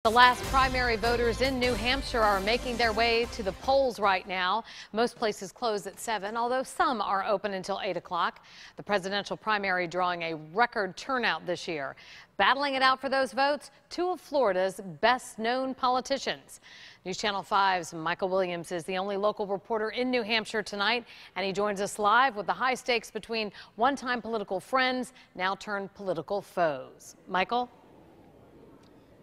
The last primary voters in New Hampshire are making their way to the polls right now. Most places close at 7, although some are open until 8 o'clock. The presidential primary drawing a record turnout this year. Battling it out for those votes, two of Florida's best-known politicians. News Channel 5's Michael Williams is the only local reporter in New Hampshire tonight, and he joins us live with the high stakes between one-time political friends, now turned political foes. Michael?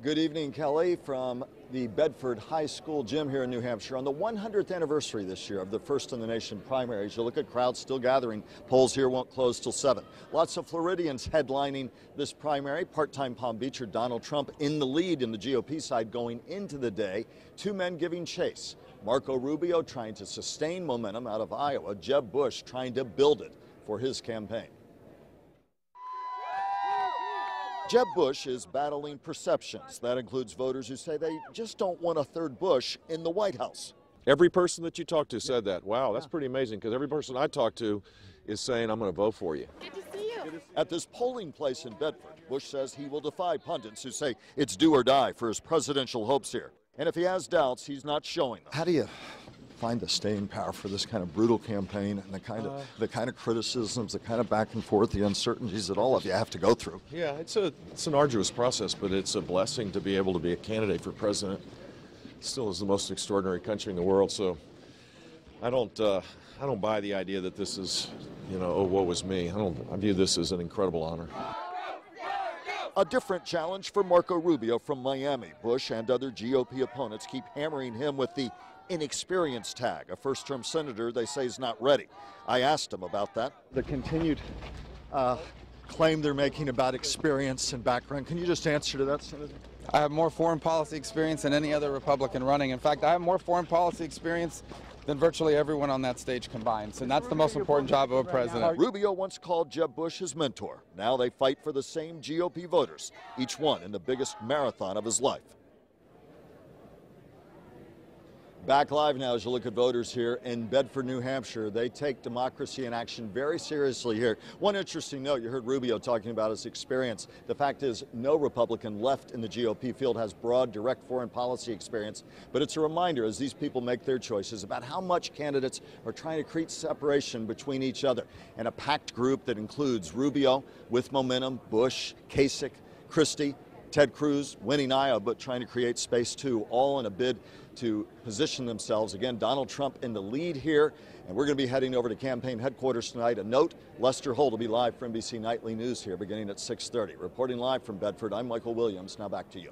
Good evening, Kelly, from the Bedford High School gym here in New Hampshire on the 100th anniversary this year of the first in the nation primaries. You look at crowds still gathering. Polls here won't close till 7. Lots of Floridians headlining this primary. Part-time Palm Beacher Donald Trump in the lead in the GOP side going into the day. Two men giving chase. Marco Rubio trying to sustain momentum out of Iowa. Jeb Bush trying to build it for his campaign. Jeb Bush is battling perceptions. That includes voters who say they just don't want a third Bush in the White House. Every person that you talked to said that. Wow, that's pretty amazing, because every person I talked to is saying, I'm going to vote for you. Good to see you. At this polling place in Bedford, Bush says he will defy pundits who say it's do or die for his presidential hopes here. And if he has doubts, he's not showing them. How do you find the staying power for this kind of brutal campaign and the kind of criticisms, the kind of back and forth, the uncertainties that all of you have to go through? Yeah, it's an arduous process, but it's a blessing to be able to be a candidate for president. It still is the most extraordinary country in the world, so I don't buy the idea that this is, oh, woe is me. I view this as an incredible honor. A different challenge for Marco Rubio from Miami. Bush and other GOP opponents keep hammering him with the inexperience tag. A first-term senator they say is not ready. I asked him about that. The continued claim they're making about experience and background. Can you just answer to that, Senator? I have more foreign policy experience than any other Republican running. In fact, I have more foreign policy experience than virtually everyone on that stage combined. And that's the most important job of a president. Rubio once called Jeb Bush his mentor. Now they fight for the same GOP voters, each one in the biggest marathon of his life. Back live now as you look at voters here in Bedford, New Hampshire. They take democracy in action very seriously here. One interesting note, you heard Rubio talking about his experience. The fact is no Republican left in the GOP field has broad, direct foreign policy experience. But it's a reminder as these people make their choices about how much candidates are trying to create separation between each other. And a packed group that includes Rubio with momentum, Bush, Kasich, Christie, Ted Cruz winning Iowa, but trying to create space too, all in a bid to position themselves. Again, Donald Trump in the lead here, and we're going to be heading over to campaign headquarters tonight. A note, Lester Holt will be live for NBC Nightly News here beginning at 6:30. Reporting live from Bedford, I'm Michael Williams. Now back to you.